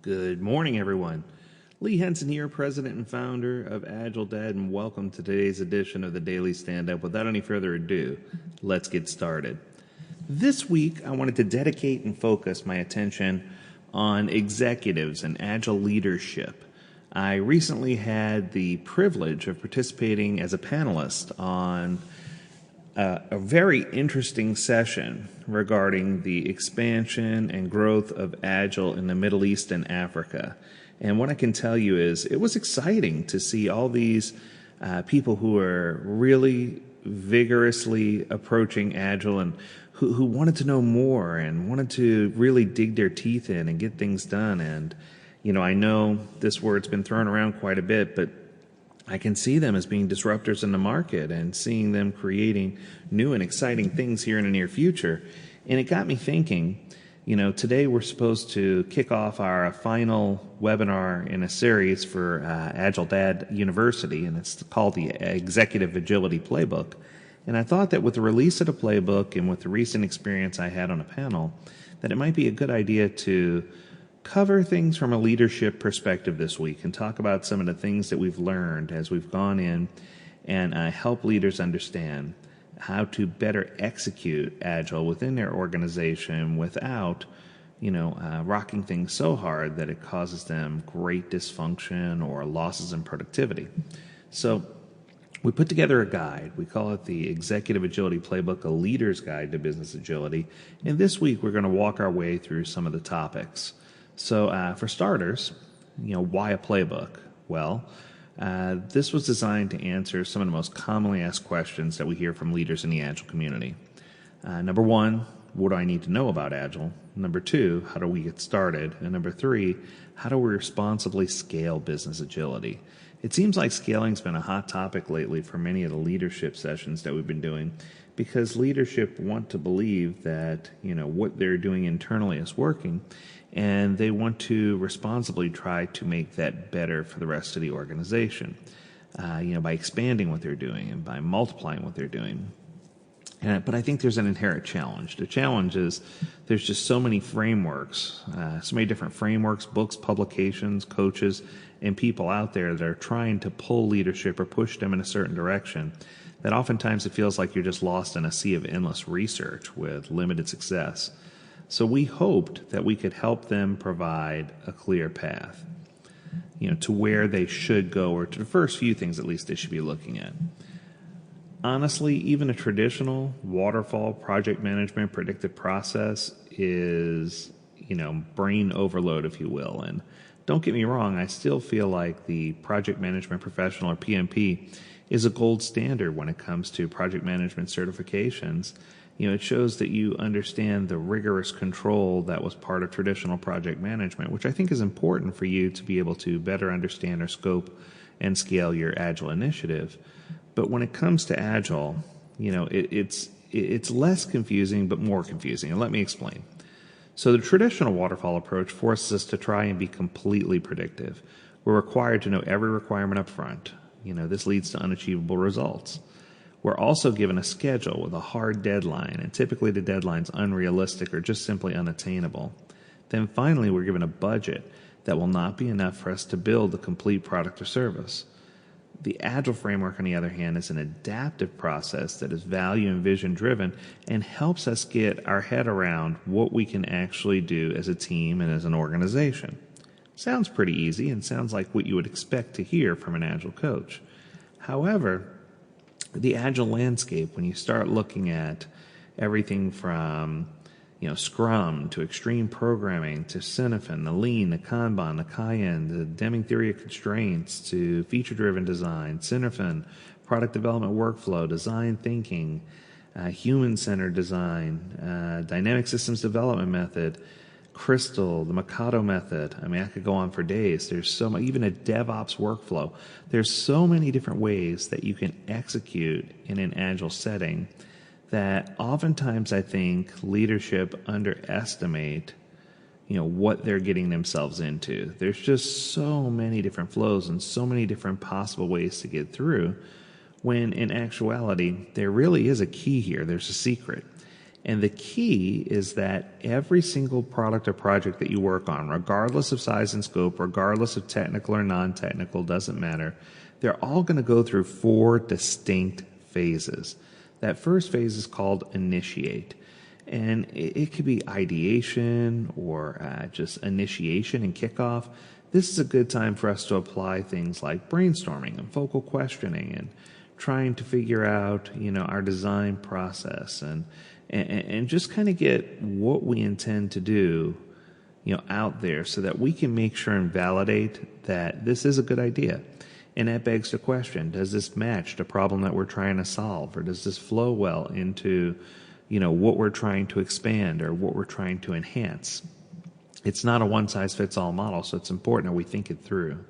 Good morning, everyone. Lee Henson here, president and founder of AgileDad, and welcome to today's edition of the Daily Stand-Up. Without any further ado, let's get started. This week, I wanted to dedicate and focus my attention on executives and agile leadership. I recently had the privilege of participating as a panelist on a very interesting session regarding the expansion and growth of Agile in the Middle East and Africa. And what I can tell you is it was exciting to see all these people who are really vigorously approaching Agile and who wanted to know more and wanted to really dig their teeth in and get things done. And, you know, I know this word's been thrown around quite a bit, but I can see them as being disruptors in the market and seeing them creating new and exciting things here in the near future. And it got me thinking, you know, today we're supposed to kick off our final webinar in a series for AgileDad University, and it's called the Executive Agility Playbook. And I thought that with the release of the playbook and with the recent experience I had on a panel, that it might be a good idea to cover things from a leadership perspective this week and talk about some of the things that we've learned as we've gone in and help leaders understand how to better execute Agile within their organization without, rocking things so hard that it causes them great dysfunction or losses in productivity. So we put together a guide. We call it the Executive Agility Playbook, a leader's guide to business agility. And this week we're going to walk our way through some of the topics. So for starters, why a playbook? Well, this was designed to answer some of the most commonly asked questions that we hear from leaders in the Agile community. Number one, what do I need to know about Agile? Number two, how do we get started? And number three, how do we responsibly scale business agility? It seems like scaling's been a hot topic lately for many of the leadership sessions that we've been doing because leadership want to believe that, what they're doing internally is working, and they want to responsibly try to make that better for the rest of the organization, by expanding what they're doing and by multiplying what they're doing. But I think there's an inherent challenge. The challenge is there's just so many frameworks, so many different frameworks, books, publications, coaches, and people out there that are trying to pull leadership or push them in a certain direction that oftentimes it feels like you're just lost in a sea of endless research with limited success. So we hoped that we could help them provide a clear path, to where they should go, or to the first few things at least they should be looking at. Honestly, even a traditional waterfall project management predictive process is, brain overload, if you will. And don't get me wrong, I still feel like the project management professional, or PMP, is a gold standard when it comes to project management certifications. It shows that you understand the rigorous control that was part of traditional project management, which I think is important for you to be able to better understand or scope and scale your Agile initiative. But when it comes to Agile, it's less confusing but more confusing, and let me explain. So the traditional waterfall approach forces us to try and be completely predictive. We're required to know every requirement up front. This leads to unachievable results. We're also given a schedule with a hard deadline, and typically the deadline's unrealistic or just simply unattainable. Then finally, we're given a budget that will not be enough for us to build a complete product or service. The Agile framework, on the other hand, is an adaptive process that is value and vision driven and helps us get our head around what we can actually do as a team and as an organization. Sounds pretty easy and sounds like what you would expect to hear from an Agile coach. However, the Agile landscape, when you start looking at everything from Scrum to extreme programming to Cinefin, the Lean, the Kanban, the Cayenne, the Deming theory of constraints to feature-driven design, Cinefin, product development workflow, design thinking, human-centered design, dynamic systems development method, Crystal, the Mikado method. I could go on for days. There's so much, even a DevOps workflow. There's so many different ways that you can execute in an Agile setting that oftentimes I think leadership underestimate, what they're getting themselves into. There's just so many different flows and so many different possible ways to get through, when in actuality, there really is a key here. There's a secret. And the key is that every single product or project that you work on, regardless of size and scope, regardless of technical or non-technical, doesn't matter, they're all going to go through 4 distinct phases. That first phase is called initiate. And it could be ideation or just initiation and kickoff. This is a good time for us to apply things like brainstorming and focal questioning and trying to figure out, our design process and just kind of get what we intend to do, out there so that we can make sure and validate that this is a good idea. And that begs the question, does this match the problem that we're trying to solve? Or does this flow well into, what we're trying to expand or what we're trying to enhance? It's not a one-size-fits-all model, so it's important that we think it through.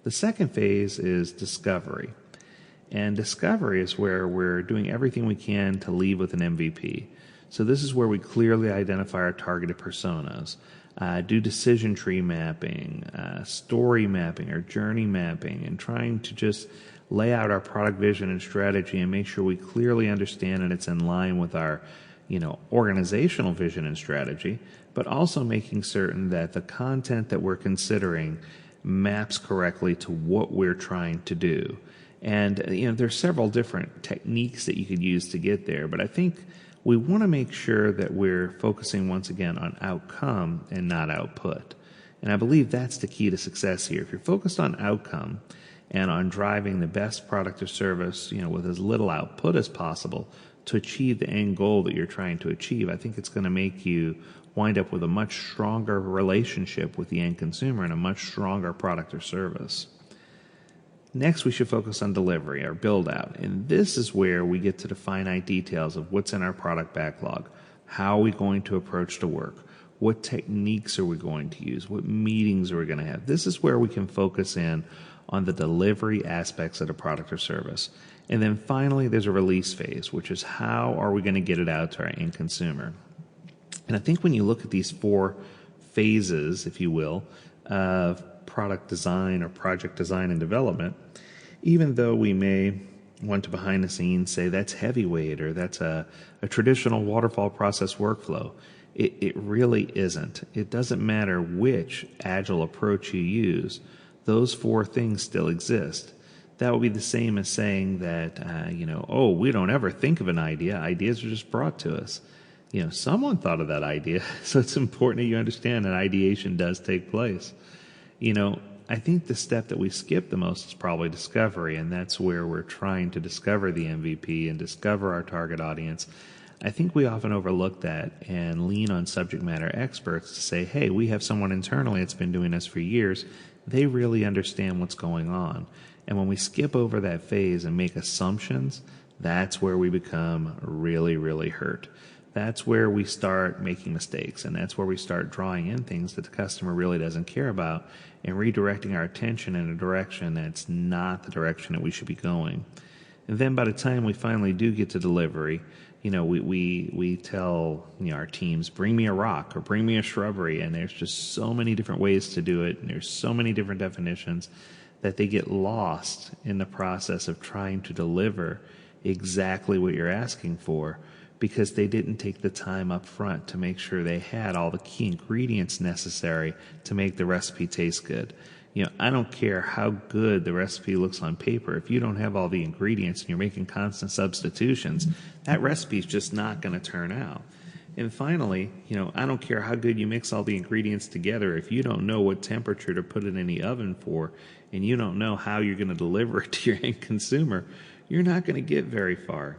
The second phase is discovery. And discovery is where we're doing everything we can to leave with an MVP. So this is where we clearly identify our targeted personas, do decision tree mapping, story mapping, or journey mapping, and trying to just lay out our product vision and strategy and make sure we clearly understand and it's in line with our, organizational vision and strategy, but also making certain that the content that we're considering maps correctly to what we're trying to do. And, there's several different techniques that you could use to get there, but I think we want to make sure that we're focusing once again on outcome and not output. And I believe that's the key to success here. If you're focused on outcome and on driving the best product or service, with as little output as possible to achieve the end goal that you're trying to achieve, I think it's going to make you wind up with a much stronger relationship with the end consumer and a much stronger product or service. Next, we should focus on delivery, our build out. And this is where we get to the finite details of what's in our product backlog. How are we going to approach the work? What techniques are we going to use? What meetings are we going to have? This is where we can focus in on the delivery aspects of the product or service. And then finally, there's a release phase, which is how are we going to get it out to our end consumer? And I think when you look at these 4 phases, if you will, of product design or project design and development, even though we may want to behind the scenes say that's heavyweight or that's a traditional waterfall process workflow, it really isn't. It doesn't matter which agile approach you use. Those 4 things still exist. That would be the same as saying that, we don't ever think of an idea. Ideas are just brought to us. Someone thought of that idea. So it's important that you understand that ideation does take place. I think the step that we skip the most is probably discovery, and that's where we're trying to discover the MVP and discover our target audience. I think we often overlook that and lean on subject matter experts to say, hey, we have someone internally that's been doing this for years. They really understand what's going on. And when we skip over that phase and make assumptions, that's where we become really, really hurt. That's where we start making mistakes, and that's where we start drawing in things that the customer really doesn't care about and redirecting our attention in a direction that's not the direction that we should be going. And then by the time we finally do get to delivery, we tell our teams, bring me a rock or bring me a shrubbery, and there's just so many different ways to do it, and there's so many different definitions that they get lost in the process of trying to deliver exactly what you're asking for, because they didn't take the time up front to make sure they had all the key ingredients necessary to make the recipe taste good. I don't care how good the recipe looks on paper. If you don't have all the ingredients and you're making constant substitutions, that recipe is just not going to turn out. And finally, I don't care how good you mix all the ingredients together. If you don't know what temperature to put it in the oven for, and you don't know how you're going to deliver it to your end consumer, you're not going to get very far.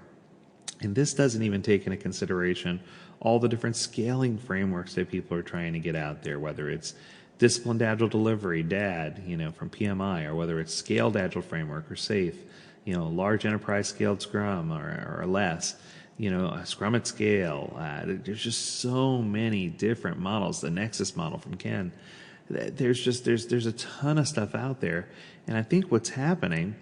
And this doesn't even take into consideration all the different scaling frameworks that people are trying to get out there, whether it's disciplined agile delivery, DAD, from PMI, or whether it's scaled agile framework or SAFe, large enterprise scaled Scrum or less, a Scrum at scale. There's just so many different models. The Nexus model from Ken. There's a ton of stuff out there. And I think what's happening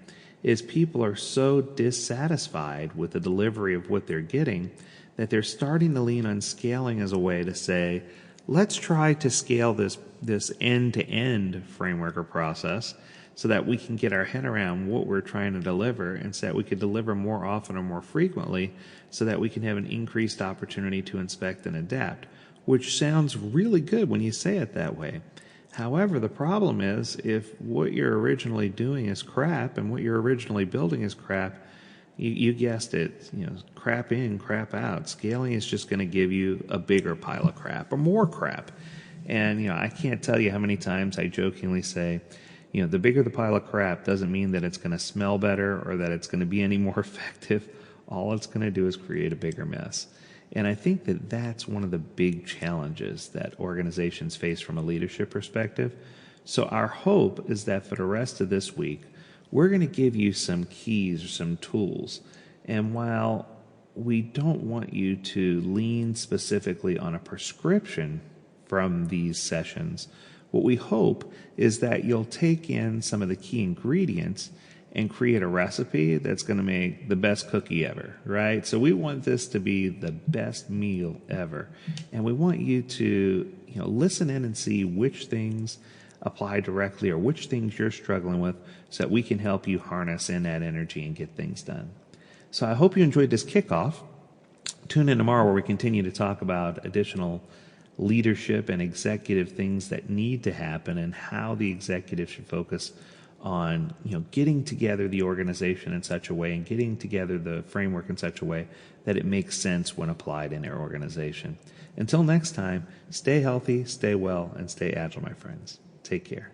is people are so dissatisfied with the delivery of what they're getting that they're starting to lean on scaling as a way to say, let's try to scale this end-to-end framework or process so that we can get our head around what we're trying to deliver, and so that we could deliver more often or more frequently, so that we can have an increased opportunity to inspect and adapt, which sounds really good when you say it that way. However, the problem is, if what you're originally doing is crap and what you're originally building is crap, you guessed it, crap in, crap out. Scaling is just going to give you a bigger pile of crap or more crap. And, I can't tell you how many times I jokingly say, the bigger the pile of crap doesn't mean that it's going to smell better or that it's going to be any more effective. All it's going to do is create a bigger mess. And I think that that's one of the big challenges that organizations face from a leadership perspective. So our hope is that for the rest of this week, we're going to give you some keys or some tools. And while we don't want you to lean specifically on a prescription from these sessions, what we hope is that you'll take in some of the key ingredients and create a recipe that's going to make the best cookie ever, right? So we want this to be the best meal ever. And we want you to, listen in and see which things apply directly or which things you're struggling with, so that we can help you harness in that energy and get things done. So I hope you enjoyed this kickoff. Tune in tomorrow where we continue to talk about additional leadership and executive things that need to happen and how the executive should focus on getting together the organization in such a way and getting together the framework in such a way that it makes sense when applied in their organization. Until next time, stay healthy, stay well, and stay agile, my friends. Take care.